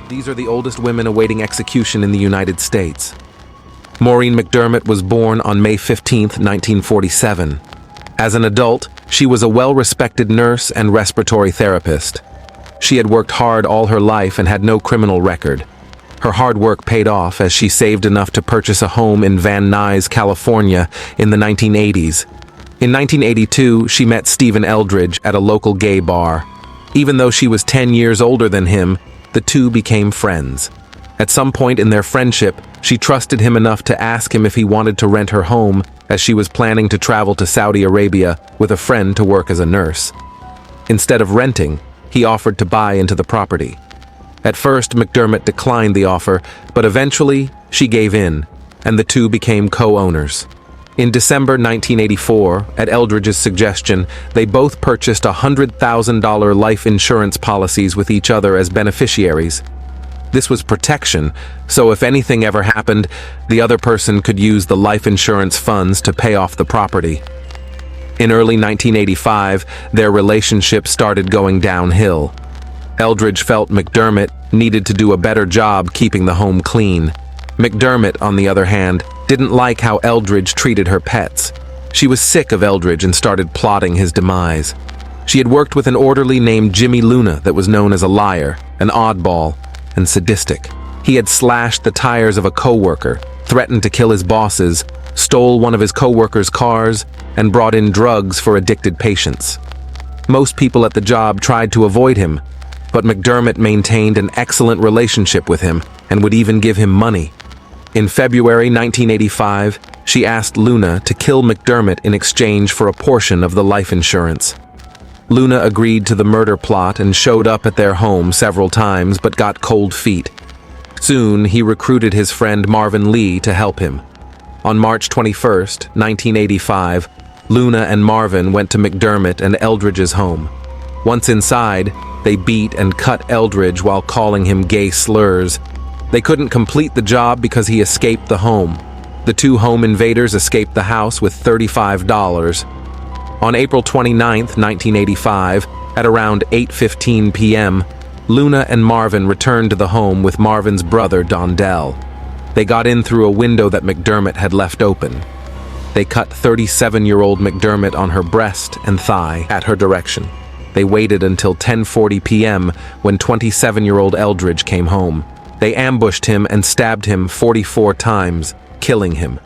These are the oldest women awaiting execution in the United States. Maureen McDermott was born on May 15, 1947. As an adult, she was a well-respected nurse and respiratory therapist. She had worked hard all her life and had no criminal record. Her hard work paid off as she saved enough to purchase a home in Van Nuys, California in the 1980s. In 1982, she met Stephen Eldridge at a local gay bar. Even though she was 10 years older than him, the two became friends. At some point in their friendship, she trusted him enough to ask him if he wanted to rent her home, as she was planning to travel to Saudi Arabia with a friend to work as a nurse. Instead of renting, he offered to buy into the property. At first, McDermott declined the offer, but eventually, she gave in, and the two became co-owners. In December 1984, at Eldridge's suggestion, they both purchased $100,000 life insurance policies with each other as beneficiaries. This was protection, so if anything ever happened, the other person could use the life insurance funds to pay off the property. In early 1985, their relationship started going downhill. Eldridge felt McDermott needed to do a better job keeping the home clean. McDermott, on the other hand, didn't like how Eldridge treated her pets. She was sick of Eldridge and started plotting his demise. She had worked with an orderly named Jimmy Luna that was known as a liar, an oddball, and sadistic. He had slashed the tires of a coworker, threatened to kill his bosses, stole one of his coworkers' cars, and brought in drugs for addicted patients. Most people at the job tried to avoid him, but McDermott maintained an excellent relationship with him and would even give him money. In February 1985, she asked Luna to kill McDermott in exchange for a portion of the life insurance. Luna agreed to the murder plot and showed up at their home several times but got cold feet. Soon, he recruited his friend Marvin Lee to help him. On March 21, 1985, Luna and Marvin went to McDermott and Eldridge's home. Once inside, they beat and cut Eldridge while calling him gay slurs. They couldn't complete the job because he escaped the home. The two home invaders escaped the house with $35. On April 29, 1985, at around 8:15 p.m., Luna and Marvin returned to the home with Marvin's brother, Dondell. They got in through a window that McDermott had left open. They cut 37-year-old McDermott on her breast and thigh at her direction. They waited until 10:40 p.m. when 27-year-old Eldridge came home. They ambushed him and stabbed him 44 times, killing him.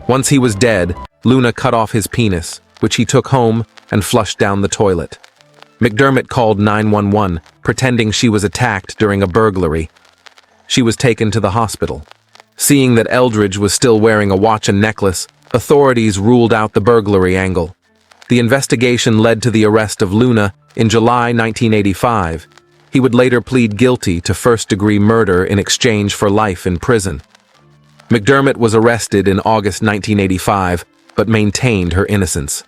Once he was dead, Luna cut off his penis, which he took home and flushed down the toilet. McDermott called 911, pretending she was attacked during a burglary. She was taken to the hospital. Seeing that Eldridge was still wearing a watch and necklace, authorities ruled out the burglary angle. The investigation led to the arrest of Luna in July 1985. He would later plead guilty to first-degree murder in exchange for life in prison. McDermott was arrested in August 1985, but maintained her innocence.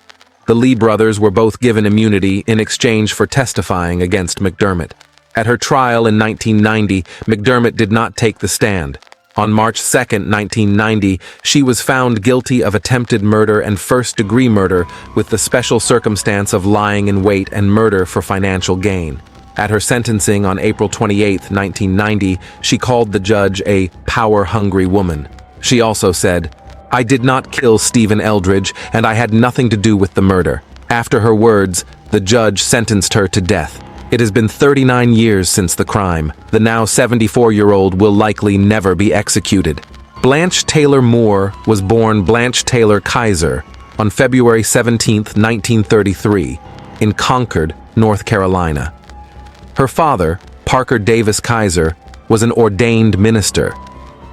The Lee brothers were both given immunity in exchange for testifying against McDermott. At her trial in 1990, McDermott did not take the stand. On March 2, 1990, she was found guilty of attempted murder and first-degree murder with the special circumstance of lying in wait and murder for financial gain. At her sentencing on April 28, 1990, she called the judge a power-hungry woman. She also said, "I did not kill Stephen Eldridge, and I had nothing to do with the murder." After her words, the judge sentenced her to death. It has been 39 years since the crime. The now 74-year-old will likely never be executed. Blanche Taylor Moore was born Blanche Taylor Kaiser on February 17, 1933, in Concord, North Carolina. Her father, Parker Davis Kaiser, was an ordained minister,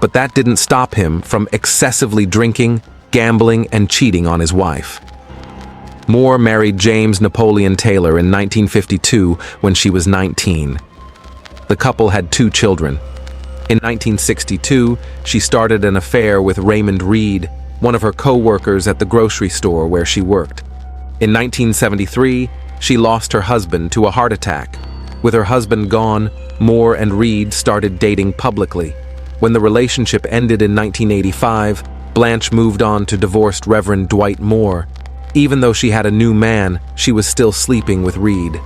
but that didn't stop him from excessively drinking, gambling, and cheating on his wife. Moore married James Napoleon Taylor in 1952 when she was 19. The couple had 2 children. In 1962, she started an affair with Raymond Reed, one of her co-workers at the grocery store where she worked. In 1973, she lost her husband to a heart attack. With her husband gone, Moore and Reed started dating publicly. When the relationship ended in 1985, Blanche moved on to divorced Reverend Dwight Moore. Even though she had a new man, she was still sleeping with Reed.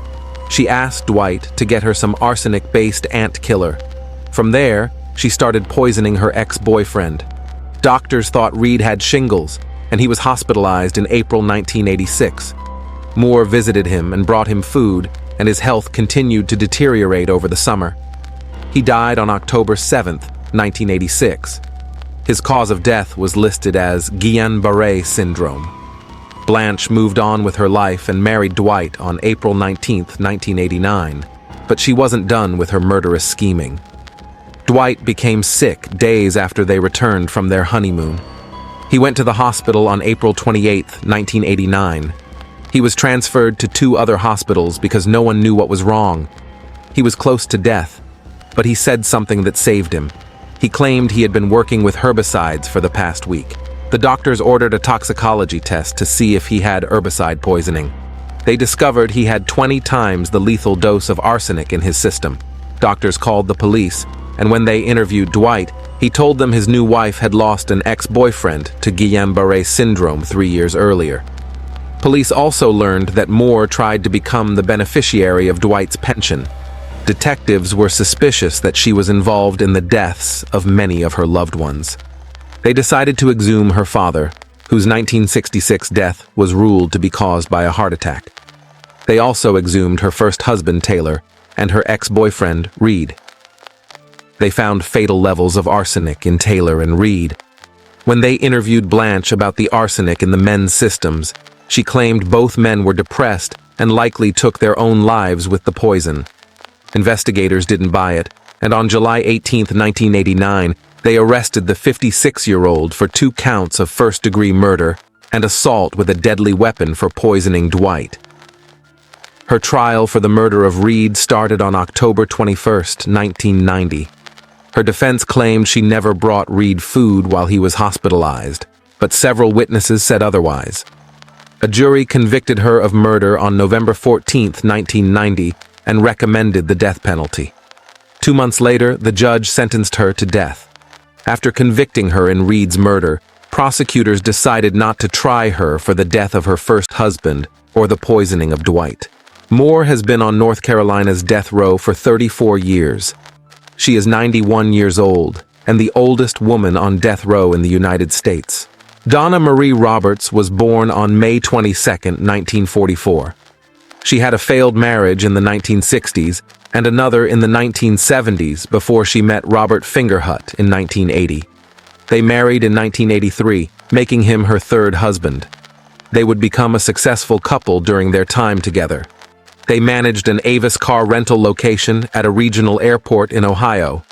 She asked Dwight to get her some arsenic-based ant killer. From there, she started poisoning her ex-boyfriend. Doctors thought Reed had shingles, and he was hospitalized in April 1986. Moore visited him and brought him food, and his health continued to deteriorate over the summer. He died on October 7, 1986. His cause of death was listed as Guillain-Barré syndrome. Blanche moved on with her life and married Dwight on April 19, 1989, but she wasn't done with her murderous scheming. Dwight became sick days after they returned from their honeymoon. He went to the hospital on April 28, 1989. He was transferred to 2 other hospitals because no one knew what was wrong. He was close to death, but he said something that saved him. He claimed he had been working with herbicides for the past week. The doctors ordered a toxicology test to see if he had herbicide poisoning. They discovered he had 20 times the lethal dose of arsenic in his system. Doctors called the police, and when they interviewed Dwight, he told them his new wife had lost an ex-boyfriend to Guillain-Barré syndrome 3 years earlier. Police also learned that Moore tried to become the beneficiary of Dwight's pension. Detectives were suspicious that she was involved in the deaths of many of her loved ones. They decided to exhume her father, whose 1966 death was ruled to be caused by a heart attack. They also exhumed her first husband, Taylor, and her ex-boyfriend, Reed. They found fatal levels of arsenic in Taylor and Reed. When they interviewed Blanche about the arsenic in the men's systems, she claimed both men were depressed and likely took their own lives with the poison. Investigators didn't buy it, and on July 18, 1989, they arrested the 56-year-old for 2 counts of first-degree murder and assault with a deadly weapon for poisoning Dwight. Her trial for the murder of Reed started on October 21, 1990. Her defense claimed she never brought Reed food while he was hospitalized, but several witnesses said otherwise. A jury convicted her of murder on November 14, 1990, and recommended the death penalty. 2 months later, the judge sentenced her to death. After convicting her in Reed's murder, prosecutors decided not to try her for the death of her first husband or the poisoning of Dwight. Moore has been on North Carolina's death row for 34 years. She is 91 years old and the oldest woman on death row in the United States. Donna Marie Roberts was born on May 22, 1944. She had a failed marriage in the 1960s and another in the 1970s before she met Robert Fingerhut in 1980. They married in 1983, making him her 3rd husband. They would become a successful couple during their time together. They managed an Avis car rental location at a regional airport in Ohio.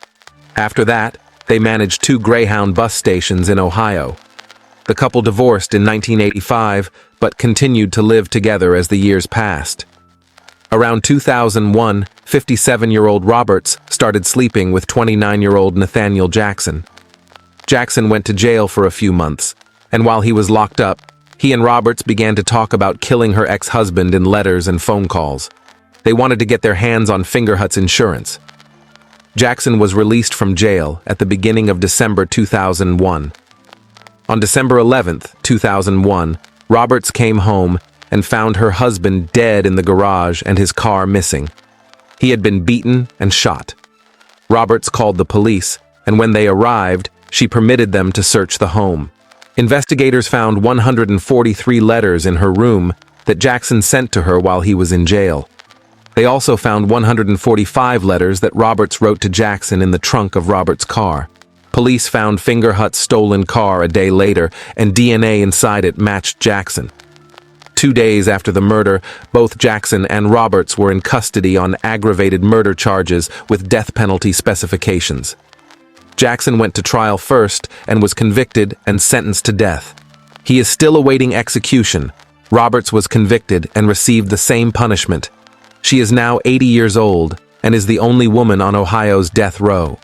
After that, they managed 2 Greyhound bus stations in Ohio. The couple divorced in 1985, but continued to live together as the years passed. Around 2001, 57-year-old Roberts started sleeping with 29-year-old Nathaniel Jackson. Jackson went to jail for a few months, and while he was locked up, he and Roberts began to talk about killing her ex-husband in letters and phone calls. They wanted to get their hands on Fingerhut's insurance. Jackson was released from jail at the beginning of December 2001. On December 11, 2001, Roberts came home and found her husband dead in the garage and his car missing. He had been beaten and shot. Roberts called the police, and when they arrived, she permitted them to search the home. Investigators found 143 letters in her room that Jackson sent to her while he was in jail. They also found 145 letters that Roberts wrote to Jackson in the trunk of Roberts' car. Police found Fingerhut's stolen car a day later, and DNA inside it matched Jackson. 2 days after the murder, both Jackson and Roberts were in custody on aggravated murder charges with death penalty specifications. Jackson went to trial first and was convicted and sentenced to death. He is still awaiting execution. Roberts was convicted and received the same punishment. She is now 80 years old and is the only woman on Ohio's death row.